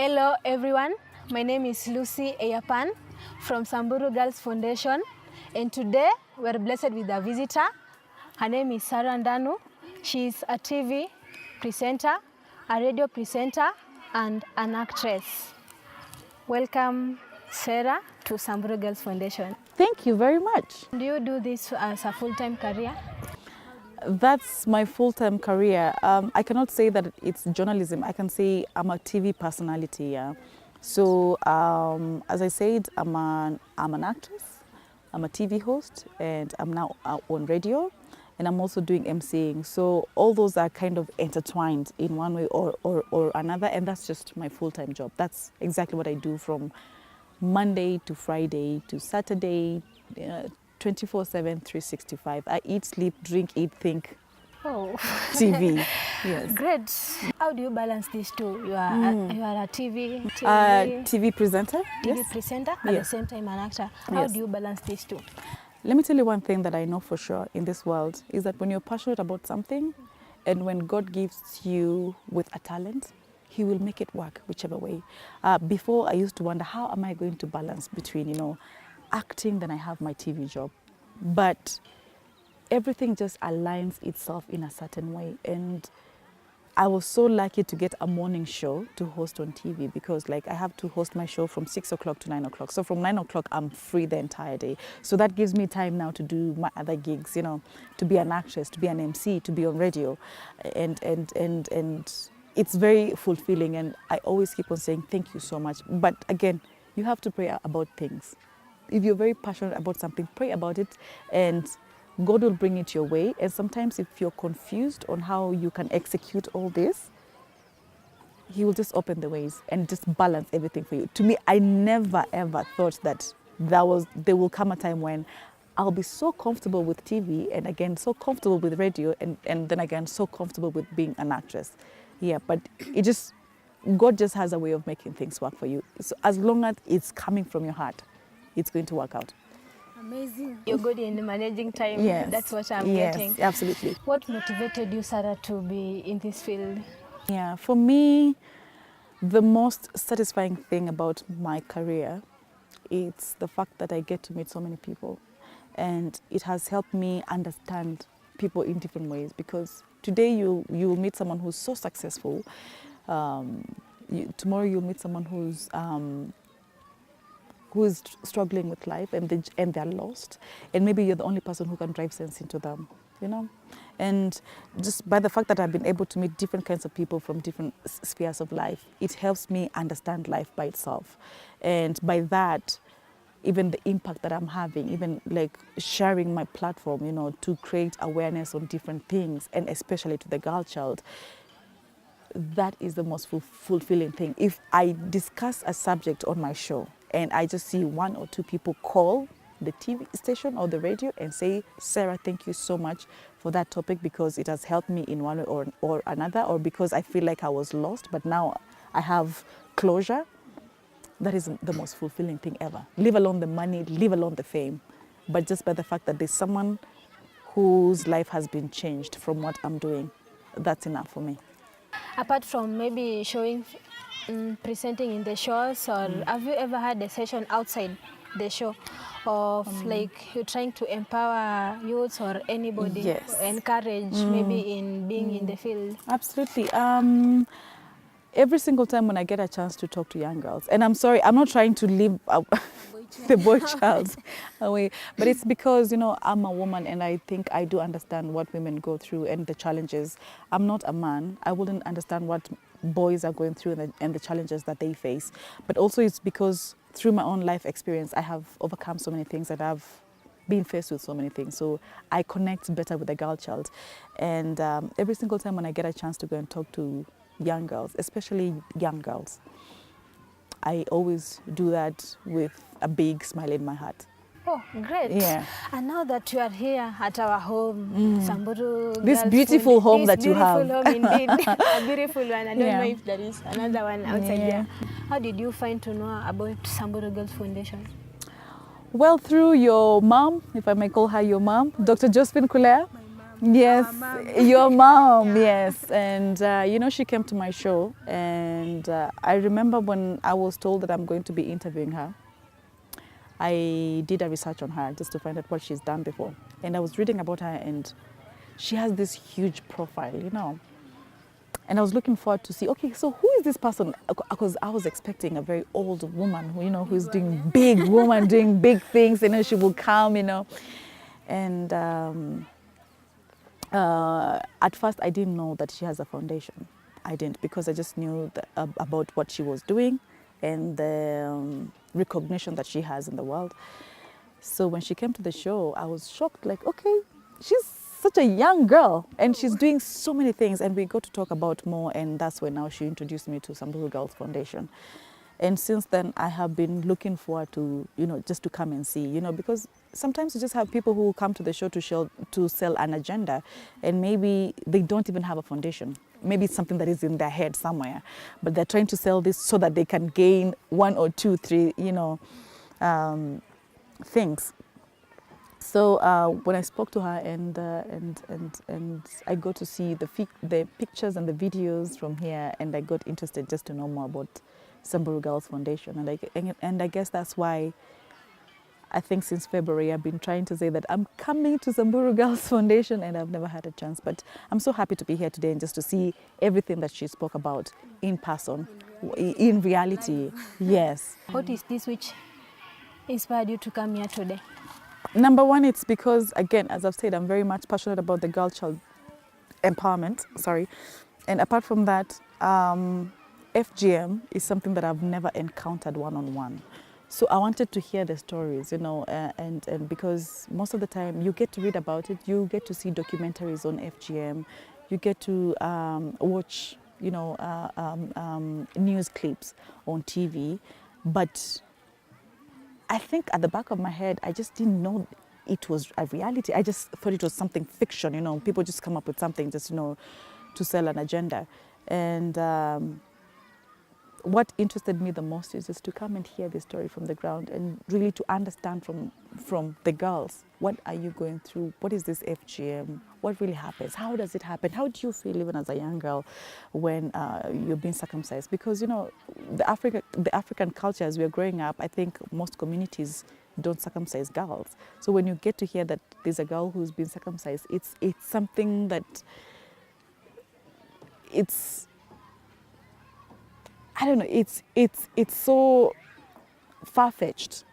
Hello everyone, my name is Lucy Eiyapan from Samburu Girls Foundation, and today we're blessed with a visitor. Her name is Serah. She's a TV presenter, a radio presenter, and an actress. Welcome, Serah, to Samburu Girls Foundation. Thank you very much. Do you do this as a full-time career? That's my full-time career. I cannot say that it's journalism. I can say I'm a TV personality. Yeah. So as I said, I'm an actress, I'm a TV host, and I'm now on radio, and I'm also doing MCing. So all those are kind of intertwined in one way or another, and that's just my full-time job. That's exactly what I do from Monday to Friday to Saturday, 24/7, 365. I eat, sleep, drink, eat, think. Oh, TV. Yes. Great. How do you balance these two? You are a TV presenter. TV Yes. presenter, at the same time an actor. How Yes. do you balance these two? Let me tell you one thing that I know for sure in this world is that when you're passionate about something and when God gives you with a talent, He will make it work whichever way. Before I used to wonder, how am I going to balance between, acting, then I have my TV job. But everything just aligns itself in a certain way. And I was so lucky to get a morning show to host on TV because I have to host my show from 6 o'clock to 9 o'clock. So from 9 o'clock, I'm free the entire day. So that gives me time now to do my other gigs, to be an actress, to be an MC, to be on radio. And it's very fulfilling. And I always keep on saying, thank you so much. But again, you have to pray about things. If you're very passionate about something, pray about it and God will bring it your way. And sometimes if you're confused on how you can execute all this, He will just open the ways and just balance everything for you. To me, I never ever thought that there will come a time when I'll be so comfortable with TV and again so comfortable with radio and then again so comfortable with being an actress. Yeah, but God just has a way of making things work for you. So as long as it's coming from your heart, it's going to work out. Amazing. You're good in managing time. Yes. That's what I'm getting. Yes, absolutely. What motivated you, Serah, to be in this field? Yeah, for me, the most satisfying thing about my career is the fact that I get to meet so many people. And it has helped me understand people in different ways because today you will meet someone who's so successful. Tomorrow you'll meet someone who is struggling with life and they're lost, and maybe you're the only person who can drive sense into them, And just by the fact that I've been able to meet different kinds of people from different spheres of life, it helps me understand life by itself. And by that, even the impact that I'm having, even sharing my platform, to create awareness on different things, and especially to the girl child, that is the most fulfilling thing. If I discuss a subject on my show and I just see one or two people call the TV station or the radio and say, Serah, thank you so much for that topic because it has helped me in one way or another, or because I feel like I was lost, but now I have closure, that is the most fulfilling thing ever. Leave alone the money, leave alone the fame, but just by the fact that there's someone whose life has been changed from what I'm doing, that's enough for me. Apart from maybe presenting in the shows, or have you ever had a session outside the show of you're trying to empower youths or anybody, Yes. encourage maybe in being in the field? Absolutely. Every single time when I get a chance to talk to young girls, and I'm sorry, I'm not trying to leave the boy child away, but it's because, I'm a woman and I think I do understand what women go through and the challenges. I'm not a man. I wouldn't understand what boys are going through and the challenges that they face. But also it's because through my own life experience, I have overcome so many things and I've been faced with so many things. So I connect better with the girl child. And every single time when I get a chance to go and talk to young girls, especially young girls, I always do that with a big smile in my heart. Oh, great. Yeah. And now that you are here at our home, Samburu This Girls beautiful home this that you have. beautiful home indeed. A beautiful one. I don't Yeah. know if there is another one outside there. How did you find to know about Samburu Girls Foundation? Well, through your mom, if I may call her your mom, Dr. Josephine Kulea. Yes, your mom, yes. And, you know, she came to my show. And I remember when I was told that I'm going to be interviewing her, I did a research on her just to find out what she's done before. And I was reading about her, and she has this huge profile, you know. And I was looking forward to see, okay, so who is this person? Because I was expecting a very old woman, who, you know, who's doing big woman, doing big things, you know, she will come, you know. And at first I didn't know that she has a foundation. I didn't, because I just knew about what she was doing and the recognition that she has in the world. So when she came to the show, I was shocked, like, okay, she's such a young girl and she's doing so many things, and we got to talk about more, and that's when now she introduced me to Samburu Girls Foundation. And since then, I have been looking forward to, you know, just to come and see, you know, because sometimes you just have people who come to the show to sell an agenda, and maybe they don't even have a foundation. Maybe it's something that is in their head somewhere, but they're trying to sell this so that they can gain 1 or 2, 3, you know, things. So when I spoke to her and I got to see the pictures and the videos from here, and I got interested just to know more about Samburu Girls Foundation, and I guess that's why I think since February I've been trying to say that I'm coming to Samburu Girls Foundation, and I've never had a chance. But I'm so happy to be here today and just to see everything that she spoke about in person, in reality. Yes. What is this which inspired you to come here today? Number one, it's because, again, as I've said, I'm very much passionate about the girl-child empowerment, And apart from that, FGM is something that I've never encountered one-on-one. So I wanted to hear the stories, you know, and because most of the time you get to read about it, you get to see documentaries on FGM, you get to watch, you know, news clips on TV, but I think at the back of my head, I just didn't know it was a reality. I just thought it was something fiction, you know. People just come up with something just, you know, to sell an agenda. And what interested me the most is just to come and hear the story from the ground and really to understand from the girls, what are you going through? What is this FGM? What really happens? How does it happen? How do you feel even as a young girl when you're being circumcised? Because, you know, the African culture as we're growing up, I think most communities don't circumcise girls. So when you get to hear that there's a girl who's been circumcised, it's something that it's, I don't know, it's so far-fetched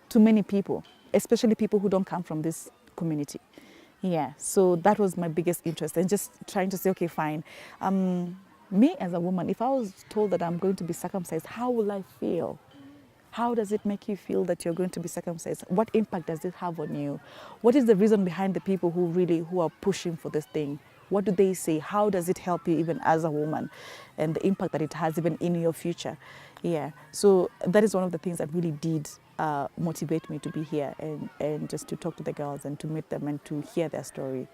to many people, especially people who don't come from this community. Yeah, so that was my biggest interest, and just trying to say, okay, fine. Me as a woman, if I was told that I'm going to be circumcised, how will I feel? How does it make you feel that you're going to be circumcised? What impact does it have on you? What is the reason behind the people who are pushing for this thing? What do they say? How does it help you even as a woman? And the impact that it has even in your future. Yeah, so that is one of the things that really did motivate me to be here and just to talk to the girls and to meet them and to hear their story.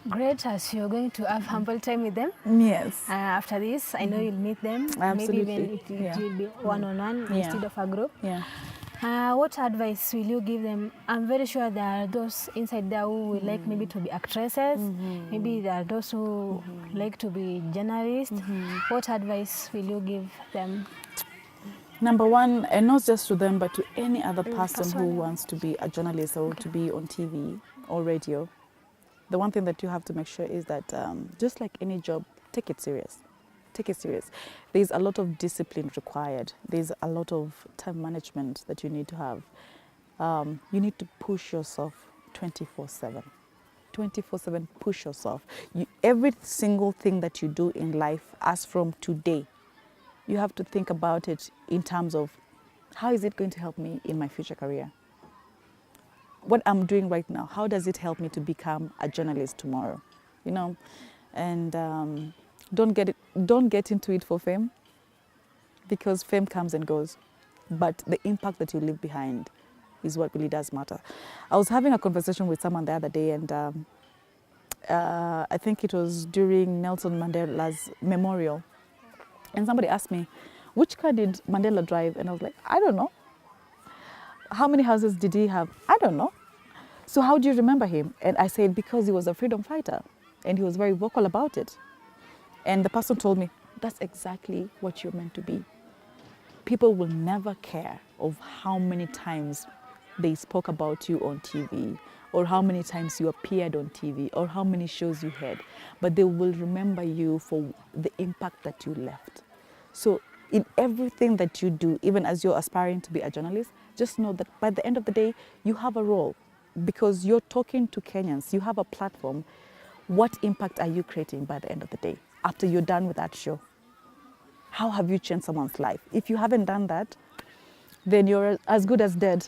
Great, as you're going to have humble time with them. Yes. After this, I know you'll meet them. Absolutely. Maybe even it will be one-on-one instead of a group. Yeah. What advice will you give them? I'm very sure there are those inside there who will like maybe to be actresses. Maybe there are those who like to be journalists. What advice will you give them? Number one, and not just to them, but to any other person who wants to be a journalist or to be on TV or radio. The one thing that you have to make sure is that just like any job, take it serious. Take it serious. There's a lot of discipline required. There's a lot of time management that you need to have. You need to push yourself 24/7. 24/7, push yourself. Every single thing that you do in life, as from today, you have to think about it in terms of how is it going to help me in my future career? What I'm doing right now, how does it help me to become a journalist tomorrow? You know, and don't get into it for fame, because fame comes and goes, but the impact that you leave behind is what really does matter. I was having a conversation with someone the other day, and I think it was during Nelson Mandela's memorial, and somebody asked me, which car did Mandela drive? And I was like, I don't know. How many houses did he have? I don't know. So how do you remember him? And I said, because he was a freedom fighter and he was very vocal about it. And the person told me, that's exactly what you're meant to be. People will never care of how many times they spoke about you on TV, or how many times you appeared on TV, or how many shows you had, but they will remember you for the impact that you left. So in everything that you do, even as you're aspiring to be a journalist, just know that by the end of the day, you have a role because you're talking to Kenyans, you have a platform. What impact are you creating by the end of the day after you're done with that show? How have you changed someone's life? If you haven't done that, then you're as good as dead.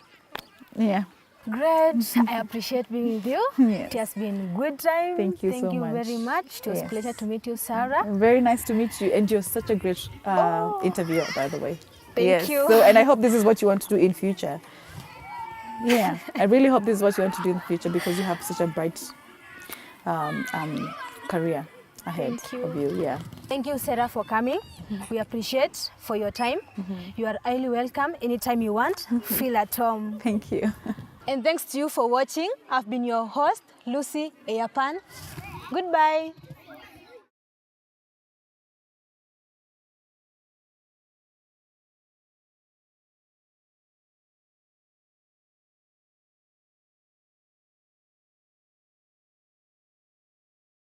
Yeah. Great. I appreciate being with you. Yes. It has been a good time. Thank you so much. Very much. It was a pleasure to meet you, Serah. Very nice to meet you. And you're such a great interviewer, by the way. Thank you. So, and I hope this is what you want to do in future. Yeah. I really hope this is what you want to do in the future because you have such a bright career ahead of you. Yeah. Thank you, Serah, for coming. We appreciate for your time. You are highly welcome anytime you want. Feel at home. Thank you. And thanks to you for watching. I've been your host, Lucy Eiyapan. Goodbye.